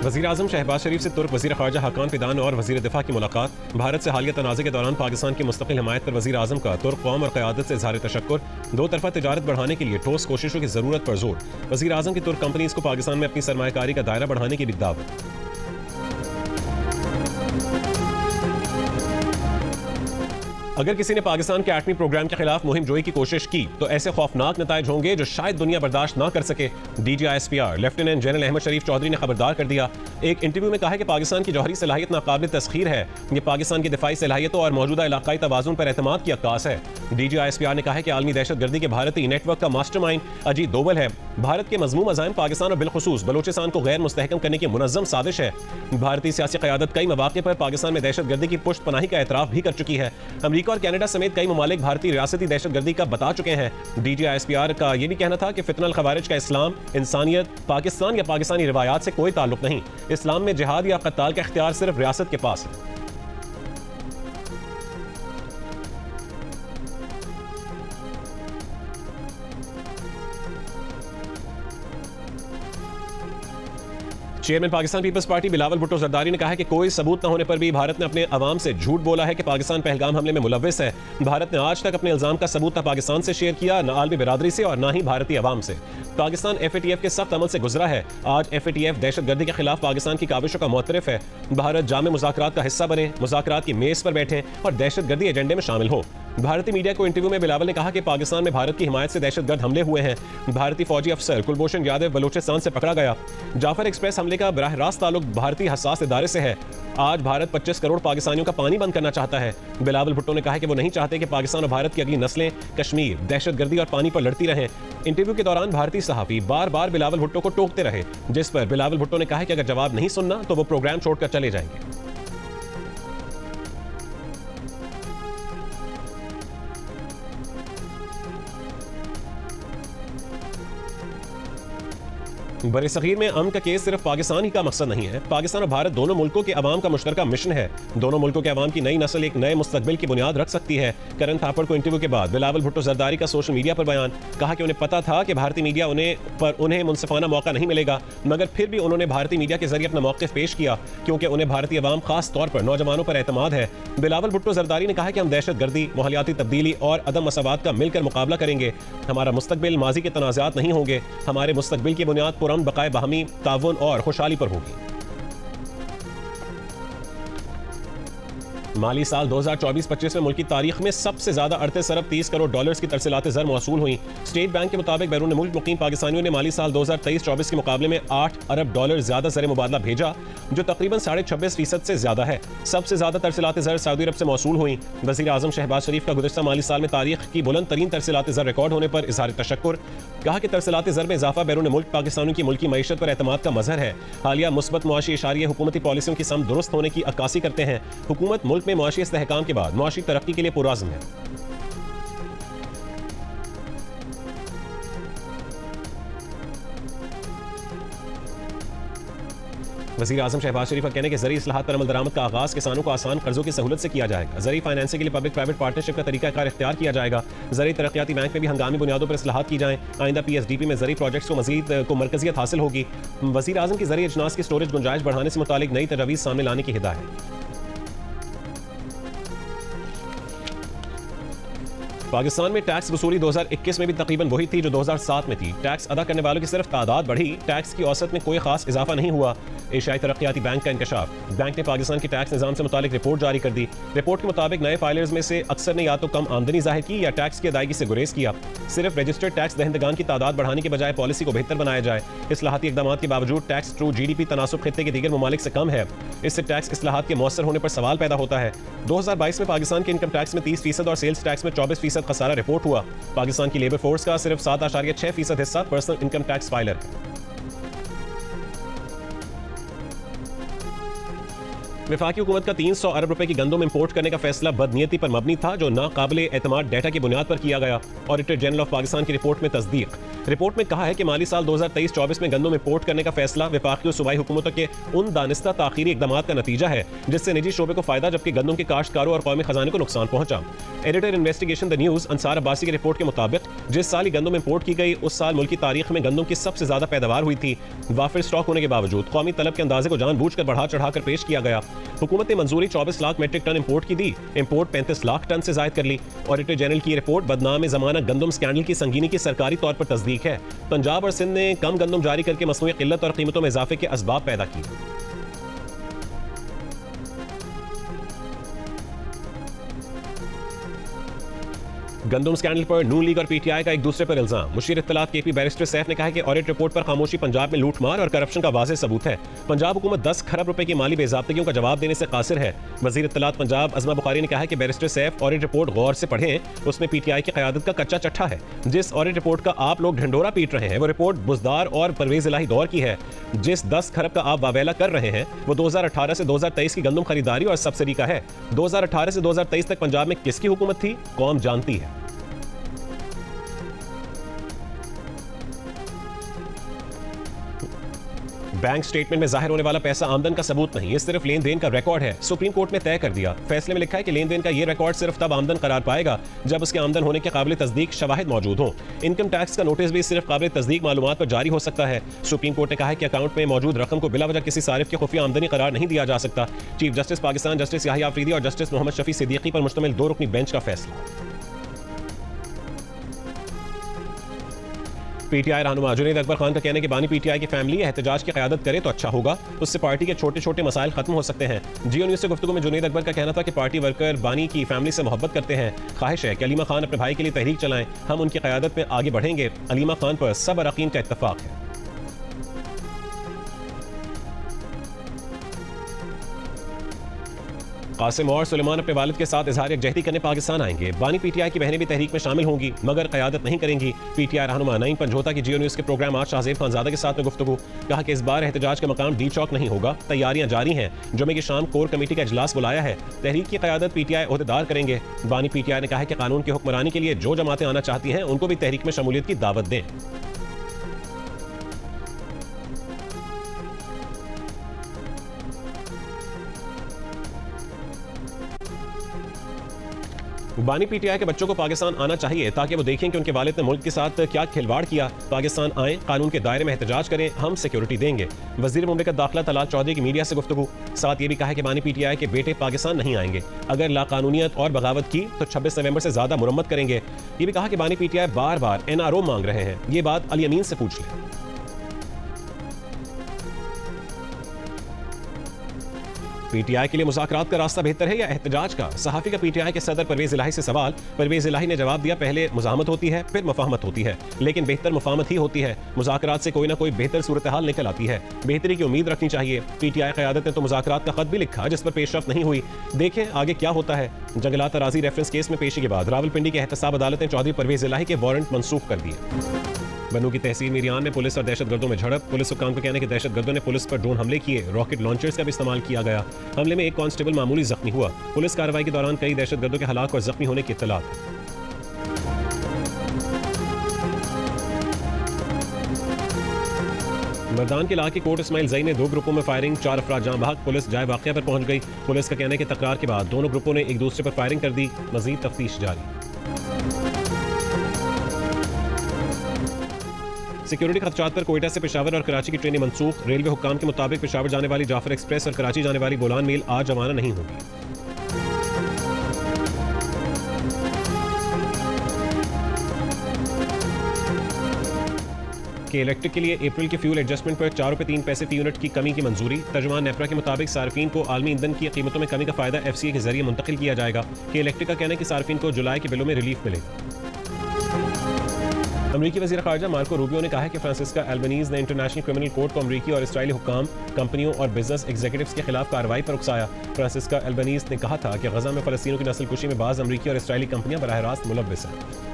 वज़ीर-ए-आज़म शहबाज शरीफ से तुर्क वज़ीर ख़ारजा हकान फिदान और वज़ीर दिफा की मुलाकात। भारत से हालिया तनाज़े के दौरान पाकिस्तान की मुस्तक़िल हिमायत पर वज़ीर-ए-आज़म का तुर्क कौम और क़यादत से इज़हार तशक्कुर। दो तरफ़ा तिजारत बढ़ाने के लिए ठोस कोशिशों की ज़रूरत पर जोर। वज़ीर-ए-आज़म की तुर्क कंपनीज़ को पाकिस्तान में अपनी सरमायाकारी का दायरा बढ़ाने की भी दावत। अगर किसी ने पाकिस्तान के एटमी प्रोग्राम के खिलाफ मुहिम जोई की कोशिश की तो ऐसे खौफनाक नतायज होंगे जो शायद दुनिया बर्दाश्त ना कर सके। DGISPR लेफ्टिनेंट जनरल अहमद शरीफ चौधरी ने खबरदार कर दिया। एक इंटरव्यू में कहा है कि पाकिस्तान की जौहरी सलाहियत नाकाबिल तस्खीर है। ये पाकिस्तान की दिफाई सलाहियतों और मौजूदा इलाकाई तवाज़ुन पर एतमाद की अक्कास है। DGISPR ने कहा है कि आलमी दहशतगर्दी के भारतीय नेटवर्क का मास्टरमाइंड अजीत दोवल है। भारत के मज़मूम अज़ाइम पाकिस्तान और बिलखुसूस बलोचिस्तान को गैर मुस्तहकम करने की मुनज़्ज़म साजिश है। भारतीय सियासी क़यादत कई मौक़े पर पाकिस्तान में दहशतगर्दी की पुष्ट पनाही का एतराफ़ भी कर चुकी है। अमरीका और कनाडा समेत कई ममालिक भारतीय रियासती दहशतगर्दी का बता चुके हैं। DGISPR का यह भी कहना था कि फितनल खवारिज का इस्लाम, इंसानियत, पाकिस्तान या पाकिस्तानी रिवायात से कोई ताल्लुक नहीं। इस्लाम में जिहाद या क़त्ताल का इख्तियार सिर्फ रियासत के पास है। चेयरमैन पाकिस्तान पीपल्स पार्टी बिलावल भुट्टो जरदारी ने कहा है कि कोई सबूत न होने पर भी भारत ने अपने अवाम से झूठ बोला है कि पाकिस्तान पहलगाम हमले में मुलव्विस है। भारत ने आज तक अपने इल्जाम का सबूत न पाकिस्तान से शेयर किया, न आलमी बिरादरी से और न ही भारतीय अवाम से। पाकिस्तान FATF के सख्त अमल से गुजरा है। आज FATF दहशतगर्दी के खिलाफ पाकिस्तान की काविशों का मुतरफ है। भारत जामे मुज़ाकरात का हिस्सा बने, मुज़ाकरात की मेज पर बैठे और दहशतगर्दी एजेंडे में शामिल हो। भारतीय मीडिया को इंटरव्यू में बिलावल ने कहा कि पाकिस्तान में भारत की हिमायत से दहशतगर्द हमले हुए हैं। भारतीय फौजी अफसर कुलभूषण यादव बलूचिस्तान से पकड़ा गया। जाफर एक्सप्रेस हमले का बराह रास्त ताल्लुक भारतीय हसास इदारे से है। आज भारत 25 करोड़ पाकिस्तानियों का पानी बंद करना चाहता है। बिलावल भुट्टो ने कहा कि वो नहीं चाहते कि पाकिस्तान और भारत की अगली नस्लें कश्मीर, दहशतगर्दी और पानी पर लड़ती रहें। इंटरव्यू के दौरान भारतीय सहाफी बार बार बिलावल भुट्टो को टोकते रहे, जिस पर बिलावल भुट्टो ने कहा कि अगर जवाब नहीं सुनना तो वो प्रोग्राम छोड़कर चले जाएंगे। बरसगीर में अमन का केस सिर्फ पाकिस्तान ही का मकसद नहीं है। पाकिस्तान और भारत दोनों मुल्कों के अवाम का मुश्तरका मिशन है। दोनों मुल्कों के अवाम की नई नस्ल एक नए मुस्तकबिल की बुनियाद रख सकती है। करण थापड़ को इंटरव्यू के बाद बिलावल भुट्टो जरदारी का सोशल मीडिया पर बयान। कहा कि उन्हें पता था कि भारतीय मीडिया उन्हें मुनसिफाना मौका नहीं मिलेगा, मगर फिर भी उन्होंने भारतीय मीडिया के जरिए अपना मौक़िफ़ पेश किया क्योंकि उन्हें भारतीय अवाम खास तौर पर नौजवानों पर एतमाद है। बिलावल भुट्टो जरदारी ने कहा कि हम दहशतगर्दी, माहौलियाती तब्दीली और अदम मसावात का मिलकर मुकाबला करेंगे। हमारा मुस्तकबिल माजी के तनाज़ात नहीं होंगे। हमारे मुस्तकबिल की बुनियाद पुरअमन, बकाए बाहमी ताउन और खुशहाली पर होगी। माली साल 2024-25 में मुल्क की तारीख में सबसे ज्यादा 38 अरब 30 करोड़ डॉलर्स की तरसीलात ज़र मौसूल हुई। स्टेट बैंक के मुताबिक बैरून मुल्क मुकीम पाकिस्तानियों ने माली साल 2023-24 के मुकाबले में 8 अरब डॉलर ज्यादा ज़र मुबादला भेजा, जो तकरीबन 26.5% से ज्यादा है। सबसे ज्यादा तरसीलात ज़र सऊदी अरब से मौसूल हुई। वज़ीर-ए-आज़म शहबाज शरीफ का गुज़िश्ता माली साल में तारीख की बुलंद तरीन तरसीलात ज़र रिकॉर्ड होने पर इज़हार तशक्कुर। कहा कि तरसीलात ज़र में इजाफा बैरून मुल्क पाकिस्तानियों की मुल्की मईशत पर एतमाद का मज़हर है। हालिया मुस्बत मुआशी इशारे हुकूमती पॉलिसियों की सम दुरुस्त होने की अक्कासी करते हैं। हुकूमत मुल्क में मुआशी इस्तेहकाम के बाद मुआशी तरक्की के लिए पुरअज़्म है। वज़ीर-ए-आज़म शहबाज शरीफ का कहना है कि ज़रूरी इस्लाहात पर अमल दरामद का आगाज़ किसानों को आसान कर्जों की सहूलत से किया जाएगा। ज़रूरी फाइनेंसिंग के लिए पब्लिक प्राइवेट पार्टनरशिप का तरीकाकार इख्तियार किया जाएगा। ज़रूरी तरक्याती बैंक में भी हंगामी बुनियादों पर इस्लाहात की जाएँ। आइंदा PSDP में ज़रूरी प्रोजेक्ट्स को मज़ीद मरकज़ियत हासिल होगी। वज़ीर-ए-आज़म की ज़रूरी अजनास की स्टोरेज गुंजाइश बढ़ाने से मुतालिक नई तजवीज़ सामने लाने की हिदायत। पाकिस्तान में टैक्स वसूली 2021 में भी तकरीबन वही थी जो 2007 में थी। टैक्स अदा करने वालों की सिर्फ तादाद बढ़ी, टैक्स की औसत में कोई खास इजाफा नहीं हुआ। एशियाई तरक्याती बैंक का इंकशाफ। बैंक ने पाकिस्तान के टैक्स निज़ाम से मुतालिक रिपोर्ट जारी कर दी। रिपोर्ट के मुताबिक नए फाइलर्स में से अक्सर ने या तो कम आमदनी जाहिर की या टैक्स की अदायगी से गुरेज किया। सिर्फ रजिस्टर्ड टैक्स दहिंदगान की तादाद बढ़ाने के बजाय पॉलिसी को बेहतर बनाया जाए। इस्लाहाती इक़दामात के बावजूद टैक्स थ्रू GDP तनासुब खित्ते के दीगर ममालिक से कम है। इससे टैक्स इस्लाहात के मौसर होने पर सवाल पैदा होता है। 2022 में पाकिस्तान के इनकम टैक्स में 30% और सेल्स टैक्स में 24% खसारा रिपोर्ट हुआ। पाकिस्तान की लेबर फोर्स का सिर्फ 7.6% हिस्सा पर्सनल इनकम टैक्स फाइलर है। वफाकी हुकूमत का 300 अरब रुपए की गंदम इंपोर्ट करने का फैसला बदनीयती पर मबनी था, जो नाकाबिल एतमाद डेटा की बुनियाद पर किया गया। ऑडिटर जनरल ऑफ पाकिस्तान की रिपोर्ट में तस्दीक। रिपोर्ट में कहा है कि माली साल 2023-24 में गंदम इंपोर्ट करने का फैसला वफाकी और सूबाई हुकूमतों के उन दानिस्ता ताखीरी इकदाम का नतीजा है जिससे निजी शोबे को फायदा जबकि गंदम के काश्तकारों और कौमी खजाने को नुकसान पहुंचा। Editor investigation the news Ansar Abbasi की रिपोर्ट के मुताबिक जिस साल गंदम इंपोर्ट की गई उस साल मुल्क की तारीख में गंदम की सबसे ज्यादा पैदावार हुई थी। वाफिर स्टॉक होने के बावजूद कौमी तलब के अंदाजे को जानबूझकर बढ़ा चढ़ाकर पेश किया गया। हुकूमत ने मंजूरी 24 लाख मेट्रिक टन इंपोर्ट की दी, इंपोर्ट 35 लाख टन से जायद कर ली। ऑडिटर जनरल की रिपोर्ट बदनाम जमाना गंदम स्कैंडल की संगीनी की सरकारी तौर पर तस्दीक है। पंजाब और सिंध ने कम गंदम जारी करके मसनूई किल्लत और कीमतों में इजाफे के असबाब पैदा किए। गंदम स्कैंडल पर नून लीग और पीटीआई का एक दूसरे पर इल्जाम। मुशीर इत्तलात केपी बैरिस्टर सैफ ने कहा कि ऑडिट रिपोर्ट पर खामोशी पंजाब में लूटमार और करप्शन का वाज़ेह सबूत है। पंजाब हुकूमत 10 खरब रुपए की माली बेज़ाब्तगियों का जवाब देने से कासिर है। वज़ीर इत्तलात पंजाब अज़मा बुखारी ने कहा है कि बैरिस्टर सैफ ऑडिट रिपोर्ट गौर से पढ़ें, उसमें पीटीआई की क़यादत का कच्चा चट्ठा है। जिस ऑडिट रिपोर्ट का आप लोग ढिंडोरा पीट रहे हैं वो रिपोर्ट बुज़दार और परवेज़ इलाही दौर की है। जिस 10 खरब का आप वावेला कर रहे हैं वो 2018 से 2023 की गंदम खरीदारी और सब्सिडी का है। 2018 से 2023 तक पंजाब में किसकी हुकूमत थी, कौम जानती है। बैंक स्टेटमेंट में जाहिर होने वाला पैसा आमदन का सबूत नहीं, ये सिर्फ लेन देन का रिकॉर्ड है। सुप्रीम कोर्ट ने तय कर दिया। फैसले में लिखा है कि लेन देन का ये रिकॉर्ड सिर्फ तब आमदन करार पाएगा जब उसके आमदन होने के काबिल तस्दीक शवाहिद मौजूद हों। इनकम टैक्स का नोटिस भी सिर्फ काबिल तस्दीक मालूमात पर जारी हो सकता है। सुप्रीम कोर्ट ने कहा है कि अकाउंट में मौजूद रकम को बिला वजह किसी सारिफ की खुफिया आमदनी करार नहीं दिया जा सकता। Chief justice Pakistan justice Yahya Afridi और जस्टिस मोहम्मद शफी सिद्दीकी पर मुश्तमिल 2 रुकनी बेंच का फैसला। पीटीआई रहनुमा जुनैद अकबर खान का कहना है कि बानी पीटीआई की फैमिली एहतजाज की क़यादत करे तो अच्छा होगा, उससे पार्टी के छोटे छोटे मसाइल खत्म हो सकते हैं। जियो न्यूज़ से गुफ्तगू में जुनैद अकबर का कहना था कि पार्टी वर्कर बानी की फैमिली से मोहब्बत करते हैं। ख्वाहिश है कि अलीमा खान अपने भाई के लिए तहरीक चलाएं, हम उनकी क़यादत में आगे बढ़ेंगे। अलीमा खान पर सब अरकान का इत्तफाक है। कासिम और सुलेमान अपने वालिद के साथ इजहार यकजहती करने पाकिस्तान आएंगे। बानी पीटीआई की बहनें भी तहरीक में शामिल होंगी मगर क़यादत नहीं करेंगी। पीटीआई रहनुमा नईम पंजोता की जियो न्यूज़ के प्रोग्राम आज शाहजेब खानजादा के साथ में गुफ्तगू। कहा कि इस बार एहतजाज का मकाम डी चौक नहीं होगा, तैयारियां जारी हैं। जुमे की शाम कोर कमेटी का इजलास बुलाया है। तहरीक की क़यादत पीटीआई ओहदेदार करेंगे। बानी पीटीआई ने कहा है कि कानून की हुक्मरानी के लिए जो जमातें आना चाहती हैं उनको भी तहरीक में शमूलियत की दावत दें। बानी पीटीआई के बच्चों को पाकिस्तान आना चाहिए ताकि वो देखें कि उनके वालिद ने मुल्क के साथ क्या खिलवाड़ किया। पाकिस्तान आए, कानून के दायरे में एहतजाज करें, हम सिक्योरिटी देंगे। वजीर मुमलिकत दाखिला तलाल चौधरी की मीडिया से गुफ्तगू। साथ ये भी कहा है कि बानी पीटीआई के बेटे पाकिस्तान नहीं आएंगे। अगर लाकानूनियत और बगावत की तो 26 नवंबर से ज्यादा मुरम्मत करेंगे। ये भी कहा कि बानी पीटीआई बार बार एनआरओ मांग रहे हैं, ये बात अली अमीन से पूछ लें। पीटीआई के लिए मुज़ाकरात का रास्ता बेहतर है या एहतजाज का? सहाफ़ी का पीटीआई के सदर परवेज़ इलाही से सवाल। परवेज़ इलाही ने जवाब दिया, पहले मुज़ाहमत होती है फिर मुफ़ाहमत होती है, लेकिन बेहतर मुफ़ाहमत ही होती है। मुज़ाकरात से कोई ना कोई बेहतर सूरत हाल निकल आती है। बेहतरी की उम्मीद रखनी चाहिए। पीटीआई क़यादत ने तो मुज़ाकरात का खत भी लिखा जिस पर पेशरफ्त नहीं हुई। देखें आगे क्या होता है। जंगलात अराज़ी रेफरेंस केस में पेशी के बाद रावलपिंडी के एहतसाब अदालत ने चौधरी परवेज़ इलाही के वारंट मनसूख कर दिए। बनू की तहसील मीरियान में पुलिस और दहशतगर्दों में झड़प। पुलिस हुक्काम का कहना है कि दहशतगर्दों ने पुलिस पर ड्रोन हमले किए, रॉकेट लॉन्चर्स का भी इस्तेमाल किया गया। हमले में एक कांस्टेबल मामूली जख्मी हुआ। पुलिस कार्रवाई के दौरान कई दहशतगर्दों के हलाक और जख्मी होने की इत्तलात। मर्दान के इलाके कोट इस्माइल जई में 2 ग्रुपों में फायरिंग, 4 अफराद जाँ बहक। पुलिस जाए वाक़या पर पहुंच गई। पुलिस का कहना है कि तकरार के बाद दोनों ग्रुपों ने एक दूसरे पर फायरिंग कर दी। मजीद तफ्तीश जारी। सिक्योरिटी खदशात पर कोयटा से पेशावर और कराची की ट्रेनें मनसूख। रेलवे हुक्काम के मुताबिक पेशावर जाने वाली जाफर एक्सप्रेस और कराची जाने वाली बोलान मेल आज रवाना नहीं होगी। के इलेक्ट्रिक के लिए अप्रैल के फ्यूल एडजस्टमेंट पर 4 रुपये 3 पैसे फी यूनिट की कमी की मंजूरी। तर्जुमान नेपरा के मुताबिक सार्फिन को आलमी ईंधन की कीमतों में कमी का फायदा FCA के जरिए मुंतकिल किया जाएगा। के इलेक्ट्रिक का कहना है कि सार्फिन को जुलाई के बिलों में रिलीफ मिलेगा। अमरीकी वज़ीर ख़ारजा मार्को रूबियो ने कहा है कि फ्रांसिस्का एल्बनीज़ ने इंटरनेशनल क्रिमिनल कोर्ट को अमरीकी और इसराइली हुक्काम, कंपनियों और बिजनेस एग्जीक्यूटिव्स के खिलाफ कार्रवाई पर उकसाया। फ्रांसिस्का एल्बनीज़ ने कहा था कि गज़ा में फ़लस्तीनियों की नस्लकुशी में बाज़ अमरीकी और इसराइली कंपनियां बराह रास्त मुलव्विस हैं।